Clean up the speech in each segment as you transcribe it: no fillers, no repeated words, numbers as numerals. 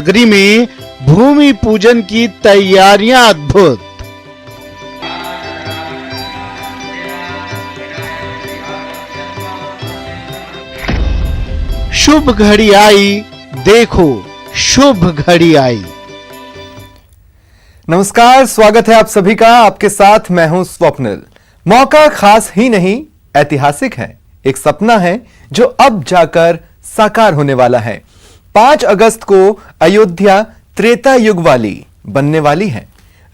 नगरी में भूमि पूजन की तैयारियां अद्भुत। शुभ घड़ी आई, देखो शुभ घड़ी आई। नमस्कार, स्वागत है आप सभी का। आपके साथ मैं हूं स्वप्निल। मौका खास ही नहीं, ऐतिहासिक है। एक सपना है जो अब जाकर साकार होने वाला है। 5 अगस्त को अयोध्या त्रेता युग वाली बनने वाली है।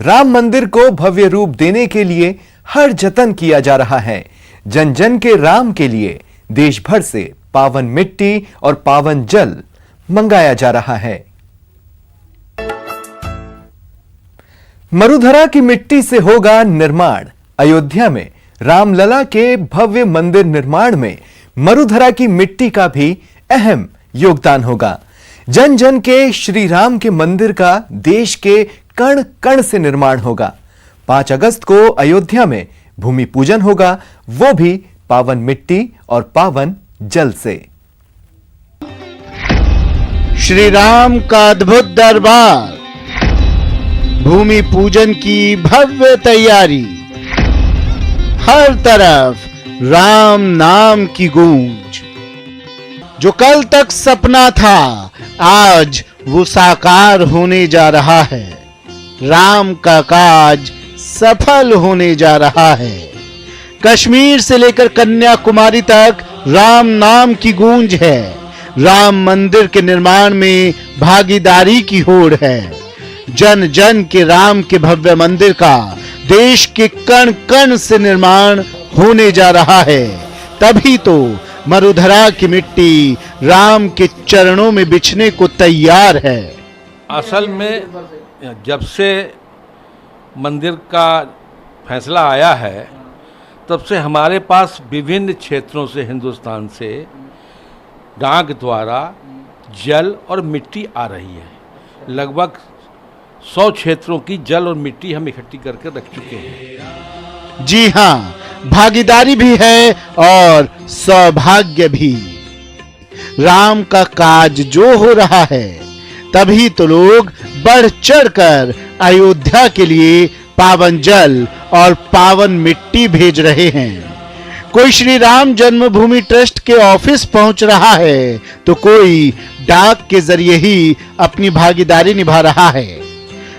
राम मंदिर को भव्य रूप देने के लिए हर जतन किया जा रहा है। जन जन के राम के लिए देश भर से पावन मिट्टी और पावन जल मंगाया जा रहा है। मरुधरा की मिट्टी से होगा निर्माण। अयोध्या में रामलला के भव्य मंदिर निर्माण में मरुधरा की मिट्टी का भी अहम योगदान होगा। जन जन के श्री राम के मंदिर का देश के कण कण से निर्माण होगा। 5 अगस्त को अयोध्या में भूमि पूजन होगा, वो भी पावन मिट्टी और पावन जल से। श्री राम का अद्भुत दरबार, भूमि पूजन की भव्य तैयारी, हर तरफ राम नाम की गूंज। जो कल तक सपना था, आज वो साकार होने जा रहा है। राम का काज सफल होने जा रहा है। कश्मीर से लेकर कन्याकुमारी तक राम नाम की गूंज है। राम मंदिर के निर्माण में भागीदारी की होड़ है। जन जन के राम के भव्य मंदिर का देश के कण कण से निर्माण होने जा रहा है। तभी तो मरुधरा की मिट्टी राम के चरणों में बिछने को तैयार है। असल में जब से मंदिर का फैसला आया है, तब से हमारे पास विभिन्न क्षेत्रों से, हिंदुस्तान से डाक द्वारा जल और मिट्टी आ रही है। लगभग 100 क्षेत्रों की जल और मिट्टी हम इकट्ठी करके रख चुके हैं। जी हां, भागीदारी भी है और सौभाग्य भी। राम का काज जो हो रहा है, तभी तो लोग बढ़ चढ़कर अयोध्या के लिए पावन जल और पावन मिट्टी भेज रहे हैं। कोई श्री राम जन्मभूमि ट्रस्ट के ऑफिस पहुंच रहा है, तो कोई डाक के जरिए ही अपनी भागीदारी निभा रहा है।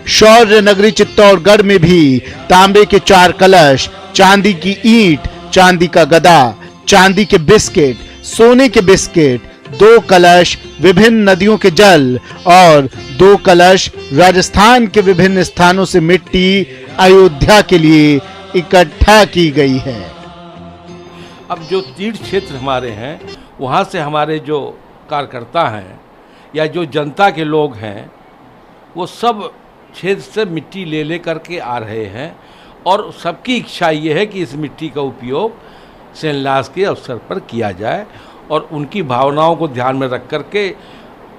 शौर्य नगरी चित्तौड़गढ़ में भी तांबे के 4 कलश, चांदी की ईंट, चांदी का गदा, चांदी के बिस्किट, सोने के बिस्किट, 2 कलश विभिन्न नदियों के जल और 2 कलश राजस्थान के विभिन्न स्थानों से मिट्टी अयोध्या के लिए इकट्ठा की गई है। अब जो तीर्थ क्षेत्र हमारे हैं, वहाँ से हमारे जो कार्यकर्ता हैं या जो जनता के लोग हैं, वो सब क्षेत्र से मिट्टी ले ले करके आ रहे हैं। और सबकी इच्छा ये है कि इस मिट्टी का उपयोग शिलान्यास के अवसर पर किया जाए। और उनकी भावनाओं को ध्यान में रख करके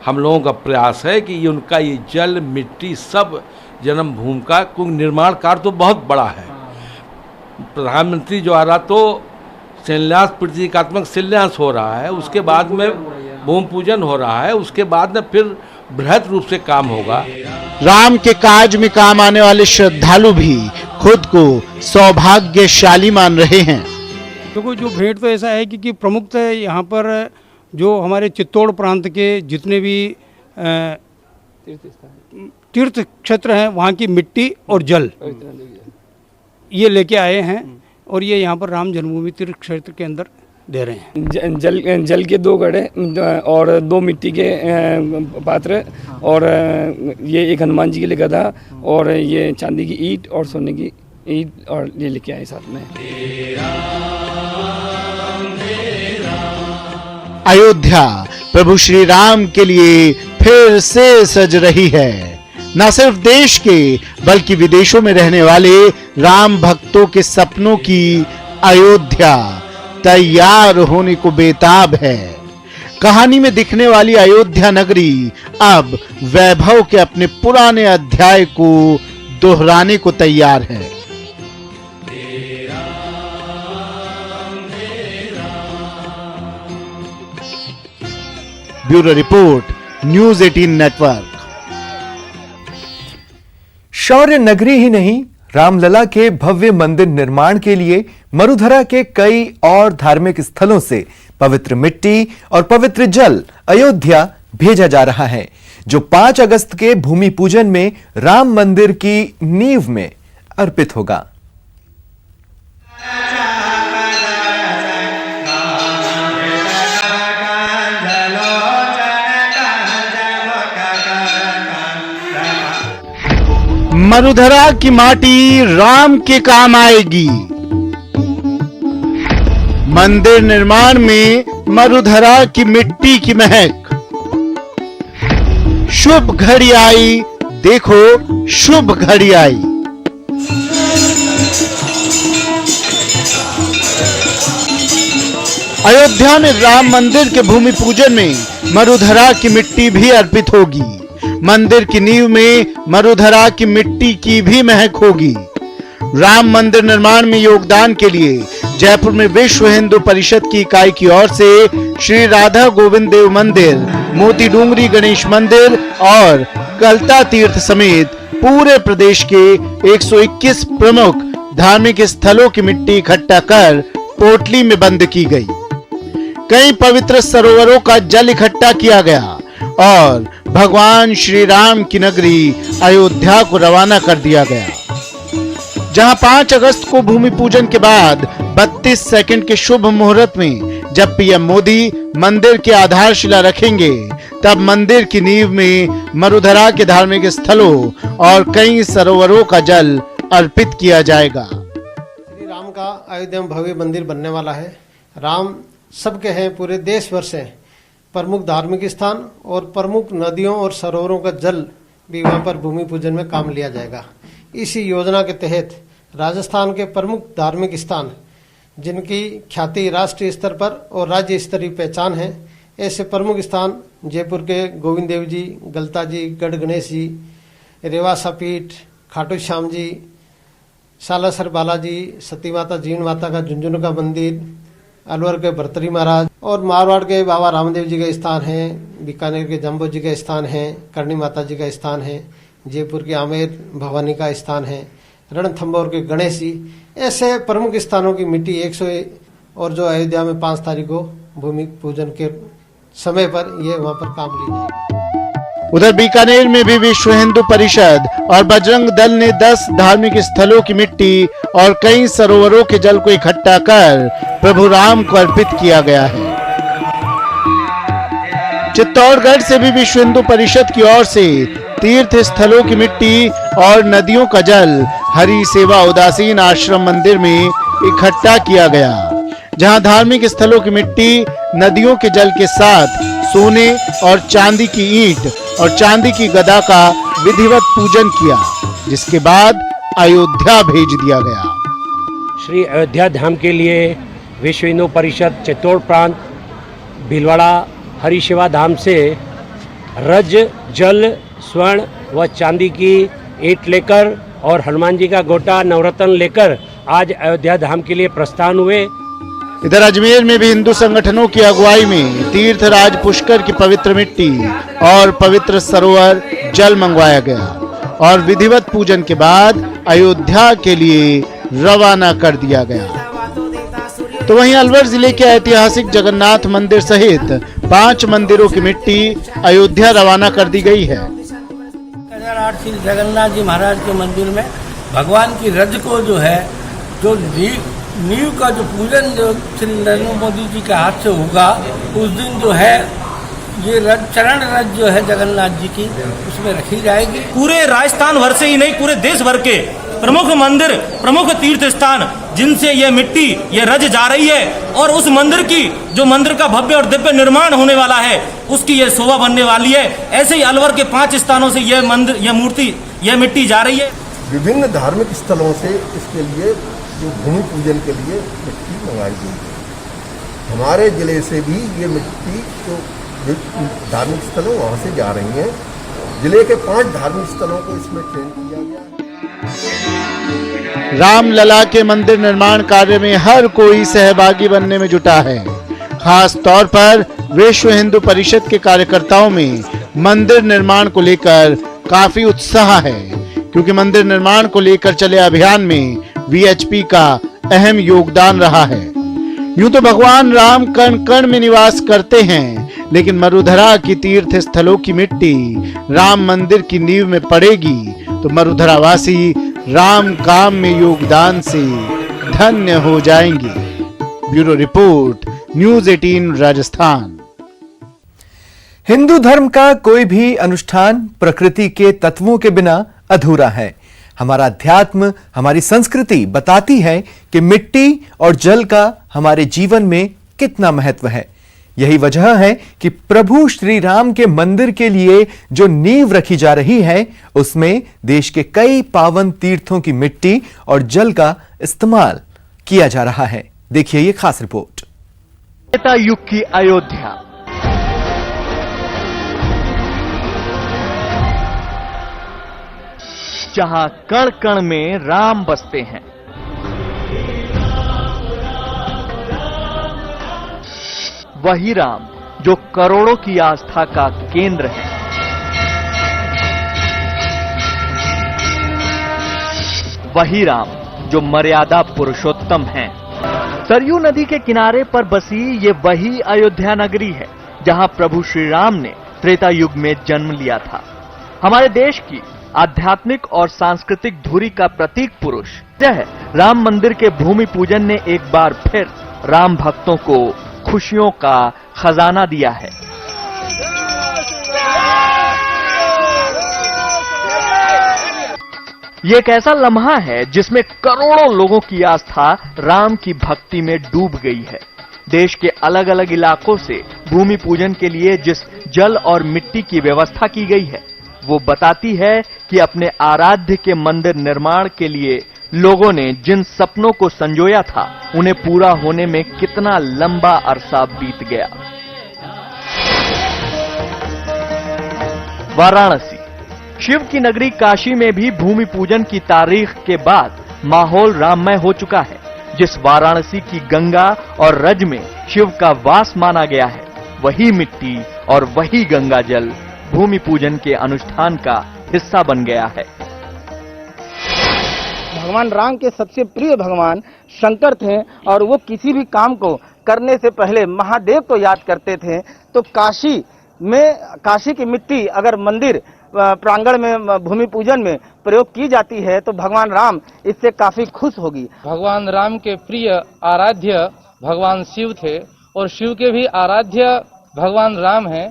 हम लोगों का प्रयास है कि उनका ये जल, मिट्टी सब जन्मभूमि का, क्योंकि निर्माण कार्य तो बहुत बड़ा है। प्रधानमंत्री जो आ रहा, तो शिलान्यास, प्रतीकात्मक शिलान्यास हो रहा है, उसके बाद में भूमि पूजन हो रहा है, उसके बाद में फिर बृहद रूप से काम होगा। राम के काज में काम आने वाले श्रद्धालु भी खुद को सौभाग्यशाली मान रहे हैं। देखो, जो भेंट तो ऐसा है कि प्रमुखतः यहाँ पर जो हमारे चित्तौड़ प्रांत के जितने भी तीर्थ क्षेत्र हैं, वहाँ की मिट्टी और जल ये लेके आए हैं और ये यहाँ पर राम जन्मभूमि तीर्थ क्षेत्र के अंदर दे रहे हैं। जल के 2 घड़े और 2 मिट्टी के पात्र और ये एक हनुमान जी के लिए गदा और ये चांदी की ईंट और सोने की ईंट और ये लेके आए साथ में। अयोध्या प्रभु श्री राम के लिए फिर से सज रही है। न सिर्फ देश के बल्कि विदेशों में रहने वाले राम भक्तों के सपनों की अयोध्या तैयार होने को बेताब है। कहानी में दिखने वाली अयोध्या नगरी अब वैभव के अपने पुराने अध्याय को दोहराने को तैयार है। Bureau report, news 18 network. शौर्य नगरी ही नहीं, रामलला के भव्य मंदिर निर्माण के लिए मरुधरा के कई और धार्मिक स्थलों से पवित्र मिट्टी और पवित्र जल अयोध्या भेजा जा रहा है, जो 5 अगस्त के भूमि पूजन में राम मंदिर की नींव में अर्पित होगा। मरुधरा की माटी राम के काम आएगी। मंदिर निर्माण में मरुधरा की मिट्टी की महक। शुभ घड़ी आई, देखो शुभ घड़ी आई। अयोध्या में राम मंदिर के भूमि पूजन में मरुधरा की मिट्टी भी अर्पित होगी। मंदिर की नींव में मरुधरा की मिट्टी की भी महक होगी। राम मंदिर निर्माण में योगदान के लिए जयपुर में विश्व हिंदू परिषद की इकाई की ओर से श्री राधा गोविंद देव मंदिर, मोती डूंगरी गणेश मंदिर और गलता तीर्थ समेत पूरे प्रदेश के 121 प्रमुख धार्मिक स्थलों की मिट्टी इकट्ठा कर पोटली में बंद की गई। कई पवित्र सरोवरों का जल इकट्ठा किया गया और भगवान श्री राम की नगरी अयोध्या को रवाना कर दिया गया, जहां 5 अगस्त को भूमि पूजन के बाद 32 सेकंड के शुभ मुहूर्त में जब पीएम मोदी मंदिर की आधारशिला रखेंगे, तब मंदिर की नींव में मरुधरा के धार्मिक स्थलों और कई सरोवरों का जल अर्पित किया जाएगा। श्री राम का अयोध्या में भव्य मंदिर बनने वाला है। राम सबके हैं, पूरे देश भर से प्रमुख धार्मिक स्थान और प्रमुख नदियों और सरोवरों का जल भी वहां पर भूमि पूजन में काम लिया जाएगा। इसी योजना के तहत राजस्थान के प्रमुख धार्मिक स्थान जिनकी ख्याति राष्ट्रीय स्तर पर और राज्य स्तरीय पहचान है, ऐसे प्रमुख स्थान जयपुर के गोविंद देव जी, गलता जी, गढ़ गणेश जी, रेवासा पीठ, खाटू श्याम जी, सालासर बालाजी, सती माता जीण माता का झुंझुनू का मंदिर, अलवर के भर्तरी महाराज और मारवाड़ के बाबा रामदेव जी का स्थान है, बीकानेर के जम्बो जी का स्थान है, करणी माता जी का स्थान है, जयपुर के आमेर भवानी का स्थान है, रणथंभौर के गणेश जी, ऐसे प्रमुख स्थानों की मिट्टी 100 और जो अयोध्या में 5 तारीख को भूमि पूजन के समय पर ये वहां पर काम ली जाएगी। उधर बीकानेर में भी विश्व हिंदू परिषद और बजरंग दल ने 10 धार्मिक स्थलों की मिट्टी और कई सरोवरों के जल को इकट्ठा कर प्रभु राम को अर्पित किया गया है। चित्तौड़गढ़ से भी विश्व हिंदू परिषद की ओर से तीर्थ स्थलों की मिट्टी और नदियों का जल हरि सेवा उदासीन आश्रम मंदिर में इकट्ठा किया गया, जहां धार्मिक स्थलों की मिट्टी नदियों के जल के साथ सोने और चांदी की ईंट और चांदी की गदा का विधिवत पूजन किया, जिसके बाद अयोध्या भेज दिया गया। श्री अयोध्या धाम के लिए विश्व हिंदू परिषद चित्तौड़ प्रांत भीलवाड़ा हरि सेवा धाम से रज, जल, स्वर्ण व चांदी की ईंट लेकर और हनुमान जी का गोटा नवरत्न लेकर आज अयोध्या धाम के लिए प्रस्थान हुए। इधर अजमेर में भी हिंदू संगठनों की अगुवाई में तीर्थराज पुष्कर की पवित्र मिट्टी और पवित्र सरोवर जल मंगवाया गया और विधिवत पूजन के बाद अयोध्या के लिए रवाना कर दिया गया। तो वहीं अलवर जिले के ऐतिहासिक जगन्नाथ मंदिर सहित 5 मंदिरों की मिट्टी अयोध्या रवाना कर दी गई है। श्री जगन्नाथ जी महाराज के मंदिर में भगवान की रज को जो है, जो नींव का जो पूजन जो श्री नरेंद्र मोदी जी के हाथ से होगा, उस दिन जो है ये रज, चरण रज जो है जगन्नाथ जी की, उसमें रखी जाएगी। पूरे राजस्थान भर से ही नहीं, पूरे देश भर के प्रमुख मंदिर, प्रमुख तीर्थ स्थान जिनसे ये मिट्टी, ये रज जा रही है और उस मंदिर की, जो मंदिर का भव्य और दिव्य निर्माण होने वाला है, उसकी ये शोभा बनने वाली है। ऐसे ही अलवर के 5 स्थानों से ये मंदिर, ये मूर्ति, ये मिट्टी जा रही है। विभिन्न धार्मिक स्थलों से इसके लिए जो भूमि पूजन के लिए मिट्टी मंगाई गई है। हमारे जिले से भी ये मिट्टी जो धार्मिक स्थलों वहाँ से जा रही हैं। जिले के 5 धार्मिक स्थलों को इसमें चयन किया गया है। रामलला के मंदिर निर्माण कार्य में हर कोई सहभागी बनने में जुटा है। खास तौर पर विश्व हिंदू परिषद के कार्यकर्ताओं में मंदिर निर्माण को लेकर काफी उत्साह है, क्योंकि मंदिर निर्माण को लेकर चले अभियान में वीएचपी का अहम योगदान रहा है। यूं तो भगवान राम कण कण में निवास करते हैं, लेकिन मरुधरा की तीर्थ स्थलों की मिट्टी राम मंदिर की नींव में पड़ेगी तो मरुधरावासी राम काम में योगदान से धन्य हो जाएंगे। Bureau report, news 18 Rajasthan. Hindu धर्म का कोई भी अनुष्ठान प्रकृति के तत्वों के बिना अधूरा है। हमारा अध्यात्म, हमारी संस्कृति बताती है कि मिट्टी और जल का हमारे जीवन में कितना महत्व है। यही वजह है कि प्रभु श्री राम के मंदिर के लिए जो नींव रखी जा रही है, उसमें देश के कई पावन तीर्थों की मिट्टी और जल का इस्तेमाल किया जा रहा है। देखिए ये खास रिपोर्ट। त्रेता युग की अयोध्या, जहां कण कण में राम बसते हैं। वही राम जो करोड़ों की आस्था का केंद्र है। वही राम जो मर्यादा पुरुषोत्तम हैं। सरयू नदी के किनारे पर बसी ये वही अयोध्या नगरी है जहां प्रभु श्री राम ने त्रेता युग में जन्म लिया था। हमारे देश की आध्यात्मिक और सांस्कृतिक धुरी का प्रतीक पुरुष यह राम मंदिर के भूमि पूजन ने एक बार फिर राम भक्तों को खुशियों का खजाना दिया है। ये एक ऐसा लम्हा है जिसमें करोड़ों लोगों की आस्था राम की भक्ति में डूब गई है। देश के अलग अलग इलाकों से भूमि पूजन के लिए जिस जल और मिट्टी की व्यवस्था की गई है, वो बताती है कि अपने आराध्य के मंदिर निर्माण के लिए लोगों ने जिन सपनों को संजोया था, उन्हें पूरा होने में कितना लंबा अरसा बीत गया। वाराणसी, शिव की नगरी काशी में भी भूमि पूजन की तारीख के बाद माहौल राममय हो चुका है। जिस वाराणसी की गंगा और रज में शिव का वास माना गया है, वही मिट्टी और वही गंगा जल भूमि पूजन के अनुष्ठान का हिस्सा बन गया है। भगवान राम के सबसे प्रिय भगवान शंकर थे और वो किसी भी काम को करने से पहले महादेव को याद करते थे। तो काशी की मिट्टी अगर मंदिर प्रांगण में भूमि पूजन में प्रयोग की जाती है तो भगवान राम इससे काफी खुश होगी। भगवान राम के प्रिय आराध्य भगवान शिव थे और शिव के भी आराध्य भगवान राम हैं।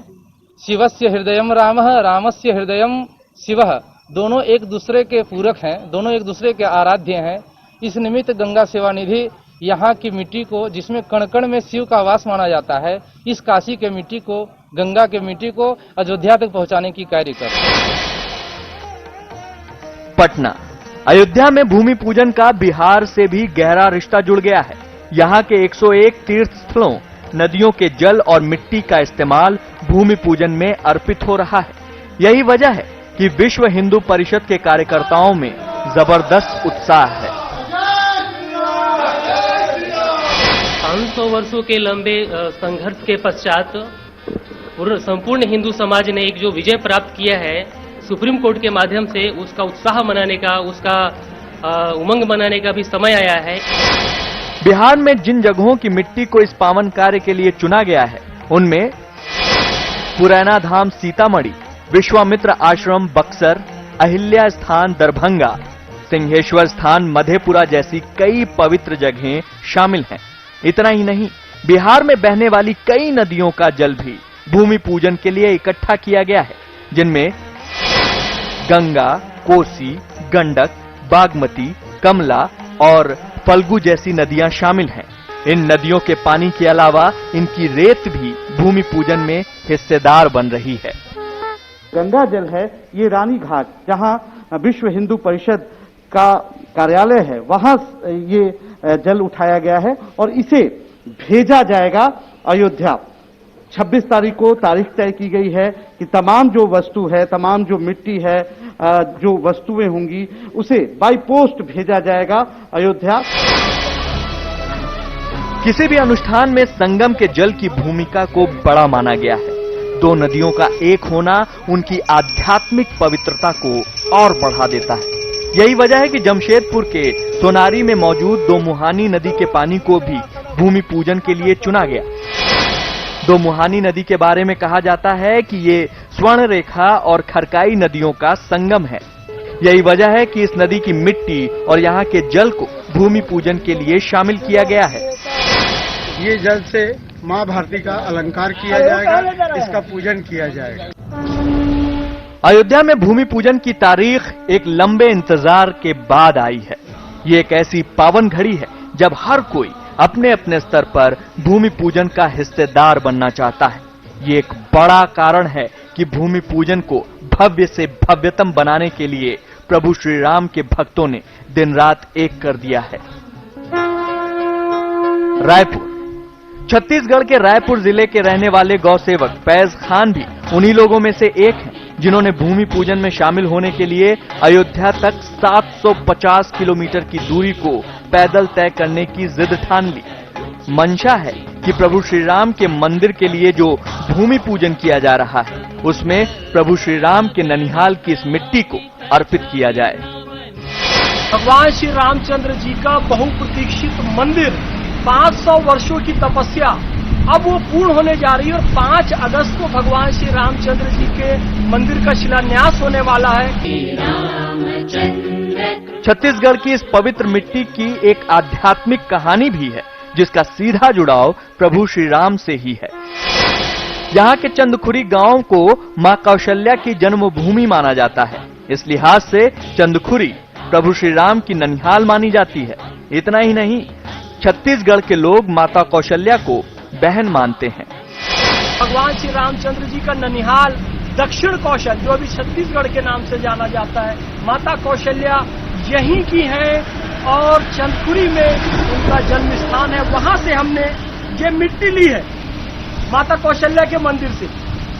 शिवस्य हृदयम रामः, रामस्य हृदयम शिवः। दोनों एक दूसरे के पूरक हैं, दोनों एक दूसरे के आराध्य हैं। इस निमित्त गंगा सेवा निधि यहाँ की मिट्टी को, जिसमें कण कण में शिव का वास माना जाता है, इस काशी के मिट्टी को, गंगा के मिट्टी को अयोध्या तक पहुँचाने की कार्य कर रही है। पटना, अयोध्या में भूमि पूजन का बिहार से भी गहरा रिश्ता जुड़ गया है। यहाँ के 101 तीर्थ स्थलों, नदियों के जल और मिट्टी का इस्तेमाल भूमि पूजन में अर्पित हो रहा है। यही वजह है कि विश्व हिंदू परिषद के कार्यकर्ताओं में जबरदस्त उत्साह है। 500 वर्षों के लंबे संघर्ष के पश्चात संपूर्ण हिंदू समाज ने एक जो विजय प्राप्त किया है, सुप्रीम कोर्ट के माध्यम से उसका उत्साह मनाने का, उसका उमंग मनाने का भी समय आया है। बिहार में जिन जगहों की मिट्टी को इस पावन कार्य के लिए चुना गया है, उनमें पुरैना धाम सीतामढ़ी, विश्वामित्र आश्रम बक्सर, अहिल्या स्थान दरभंगा, सिंहेश्वर स्थान मधेपुरा जैसी कई पवित्र जगहें शामिल हैं। इतना ही नहीं, बिहार में बहने वाली कई नदियों का जल भी भूमि पूजन के लिए इकट्ठा किया गया है, जिनमें गंगा, कोसी, गंडक, बागमती, कमला और फल्गु जैसी नदियां शामिल हैं। इन नदियों के पानी के अलावा इनकी रेत भी भूमि पूजन में हिस्सेदार बन रही है। गंगा जल है, ये रानी घाट जहां विश्व हिंदू परिषद का कार्यालय है, वहां ये जल उठाया गया है और इसे भेजा जाएगा अयोध्या। 26 तारीख को तारीख तय की गई है कि तमाम जो वस्तु है, तमाम जो मिट्टी है, जो वस्तुएं होंगी, उसे बाई पोस्ट भेजा जाएगा अयोध्या। किसी भी अनुष्ठान में संगम के जल की भूमिका को बड़ा माना गया है। दो नदियों का एक होना उनकी आध्यात्मिक पवित्रता को और बढ़ा देता है। यही वजह है कि जमशेदपुर के सोनारी में मौजूद दो मुहानी नदी के पानी को भी भूमि पूजन के लिए चुना गया। दो मुहानी नदी के बारे में कहा जाता है कि ये स्वर्ण रेखा और खरकाई नदियों का संगम है। यही वजह है कि इस नदी की मिट्टी और यहाँ के जल को भूमि पूजन के लिए शामिल किया गया है। ये जल से माँ भारती का अलंकार किया जाएगा, इसका पूजन किया जाएगा। अयोध्या में भूमि पूजन की तारीख एक लंबे इंतजार के बाद आई है। ये एक ऐसी पावन घड़ी है जब हर कोई अपने अपने स्तर पर भूमि पूजन का हिस्सेदार बनना चाहता है। ये एक बड़ा कारण है कि भूमि पूजन को भव्य से भव्यतम बनाने के लिए प्रभु श्री राम के भक्तों ने दिन रात एक कर दिया है। रायपुर छत्तीसगढ़ के रायपुर जिले के रहने वाले गौ सेवक फैज खान भी उन्हीं लोगों में से एक हैं जिन्होंने भूमि पूजन में शामिल होने के लिए अयोध्या तक 750 किलोमीटर की दूरी को पैदल तय करने की जिद ठान ली। मंशा है कि प्रभु श्री राम के मंदिर के लिए जो भूमि पूजन किया जा रहा है उसमें प्रभु श्री राम के ननिहाल की इस मिट्टी को अर्पित किया जाए। भगवान श्री रामचंद्र जी का बहुप्रतीक्षित मंदिर 500 वर्षों की तपस्या अब वो पूर्ण होने जा रही है और 5 अगस्त को भगवान श्री रामचंद्र जी के मंदिर का शिलान्यास होने वाला है। छत्तीसगढ़ की इस पवित्र मिट्टी की एक आध्यात्मिक कहानी भी है जिसका सीधा जुड़ाव प्रभु श्री राम से ही है। यहाँ के चंदखुरी गांव को मां कौशल्या की जन्मभूमि माना जाता है। इस लिहाज से चंदखुरी प्रभु श्री राम की ननिहाल मानी जाती है। इतना ही नहीं, छत्तीसगढ़ के लोग माता कौशल्या को बहन मानते हैं। भगवान श्री रामचंद्र जी का ननिहाल दक्षिण कौशल जो अभी छत्तीसगढ़ के नाम से जाना जाता है, माता कौशल्या यहीं की है और चंदखुरी में उनका जन्म स्थान है। वहां से हमने ये मिट्टी ली है माता कौशल्या के मंदिर से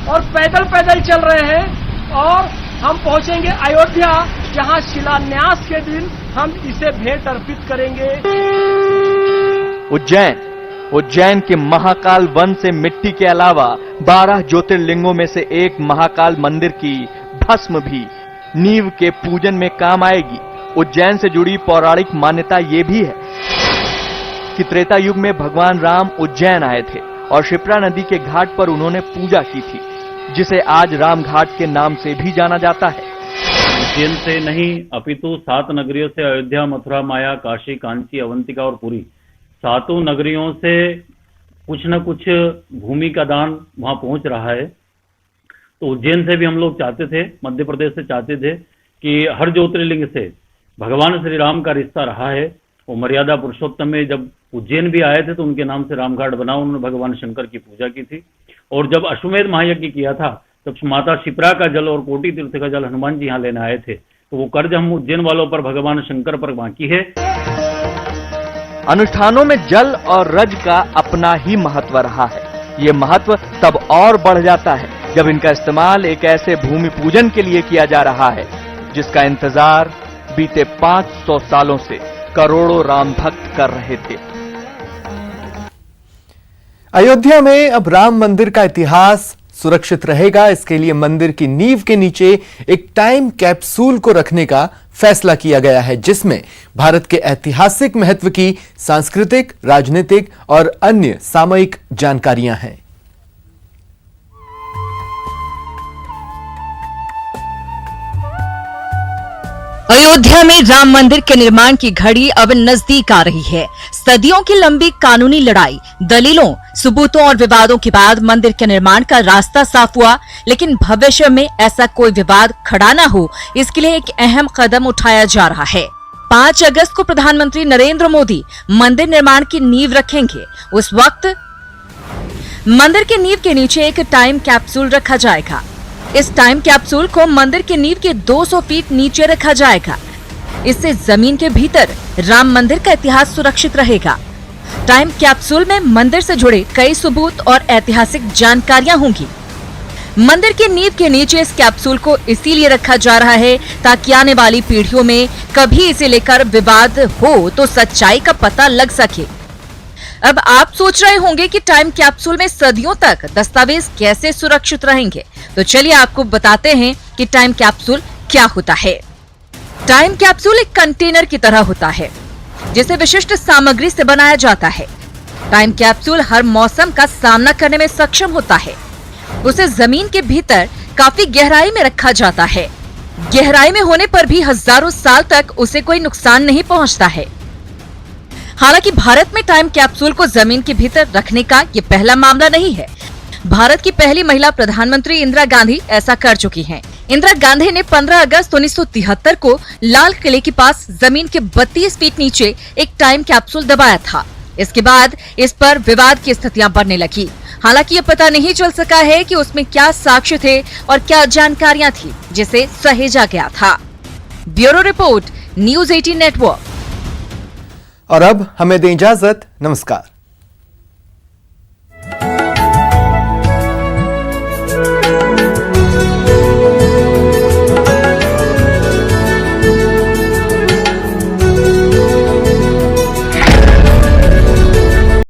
और पैदल चल रहे हैं और हम पहुंचेंगे अयोध्या जहां शिलान्यास के दिन हम इसे भेंट अर्पित करेंगे। उज्जैन के महाकाल वन से मिट्टी के अलावा 12 ज्योतिर्लिंगों में से एक महाकाल मंदिर की भस्म भी नींव के पूजन में काम आएगी। उज्जैन से जुड़ी पौराणिक मान्यता ये भी है कि त्रेता युग में भगवान राम उज्जैन आए थे और शिप्रा नदी के घाट पर उन्होंने पूजा की थी, जिसे आज राम घाट के नाम से भी जाना जाता है। उज्जैन से नहीं अपितु 7 नगरियों से अयोध्या, मथुरा, माया, काशी, कांची, अवंतिका और पुरी 7 नगरियों से कुछ न कुछ भूमि का दान वहां पहुंच रहा है। तो उज्जैन से भी हम लोग चाहते थे, मध्य प्रदेश से चाहते थे कि हर ज्योतिर्लिंग से भगवान श्री राम का रिश्ता रहा है। वो मर्यादा पुरुषोत्तम में जब उज्जैन भी आए थे तो उनके नाम से रामघाट बना, उन्होंने भगवान शंकर की पूजा की थी। और जब अश्वमेध महायज्ञ किया था तब माता शिप्रा का जल और कोटि तीर्थ का जल हनुमान जी यहाँ लेने आए थे। तो वो कर्ज हम उज्जैन वालों पर भगवान शंकर पर बाकी है। अनुष्ठानों में जल और रज का अपना ही महत्व रहा है। ये महत्व तब और बढ़ जाता है जब इनका इस्तेमाल एक ऐसे भूमि पूजन के लिए किया जा रहा है जिसका इंतजार बीते 500 सालों से करोड़ों राम भक्त कर रहे थे। अयोध्या में अब राम मंदिर का इतिहास सुरक्षित रहेगा। इसके लिए मंदिर की नींव के नीचे एक टाइम कैप्सूल को रखने का फैसला किया गया है, जिसमें भारत के ऐतिहासिक महत्व की सांस्कृतिक, राजनीतिक और अन्य सामयिक जानकारियां हैं। अयोध्या में राम मंदिर के निर्माण की घड़ी अब नजदीक आ रही है। सदियों की लंबी कानूनी लड़ाई, दलीलों, सबूतों और विवादों के बाद मंदिर के निर्माण का रास्ता साफ हुआ, लेकिन भविष्य में ऐसा कोई विवाद खड़ा न हो, इसके लिए एक अहम कदम उठाया जा रहा है। 5 अगस्त को प्रधानमंत्री नरेंद्र मोदी मंदिर निर्माण की नींव रखेंगे। उस वक्त मंदिर की नींव के नीचे एक टाइम कैप्सूल रखा जाएगा। इस टाइम कैप्सूल को मंदिर की नींव के 200 फीट नीचे रखा जाएगा। इससे जमीन के भीतर राम मंदिर का इतिहास सुरक्षित रहेगा। टाइम कैप्सूल में मंदिर से जुड़े कई सबूत और ऐतिहासिक जानकारियां होंगी। मंदिर की नींव के नीचे इस कैप्सूल को इसीलिए रखा जा रहा है ताकि आने वाली पीढ़ियों में कभी इसे लेकर विवाद हो तो सच्चाई का पता लग सके। अब आप सोच रहे होंगे कि टाइम कैप्सूल में सदियों तक दस्तावेज कैसे सुरक्षित रहेंगे, तो चलिए आपको बताते हैं कि टाइम कैप्सूल क्या होता है। टाइम कैप्सूल एक कंटेनर की तरह होता है जिसे विशिष्ट सामग्री से बनाया जाता है। टाइम कैप्सूल हर मौसम का सामना करने में सक्षम होता है। उसे जमीन के भीतर काफी गहराई में रखा जाता है। गहराई में होने पर भी हजारों साल तक उसे कोई नुकसान नहीं पहुंचता है। हालांकि भारत में टाइम कैप्सूल को जमीन के भीतर रखने का ये पहला मामला नहीं है। भारत की पहली महिला प्रधानमंत्री इंदिरा गांधी ऐसा कर चुकी हैं। इंदिरा गांधी ने 15 अगस्त 1973 को लाल किले के पास जमीन के 32 फीट नीचे एक टाइम कैप्सूल दबाया था। इसके बाद इस पर विवाद की स्थितियां बढ़ने लगी। हालांकि ये पता नहीं चल सका है कि उसमें क्या साक्ष्य थे और क्या जानकारियां थी जिसे सहेजा गया था। Bureau report, news 18 network. और अब हमें दें इजाजत। नमस्कार।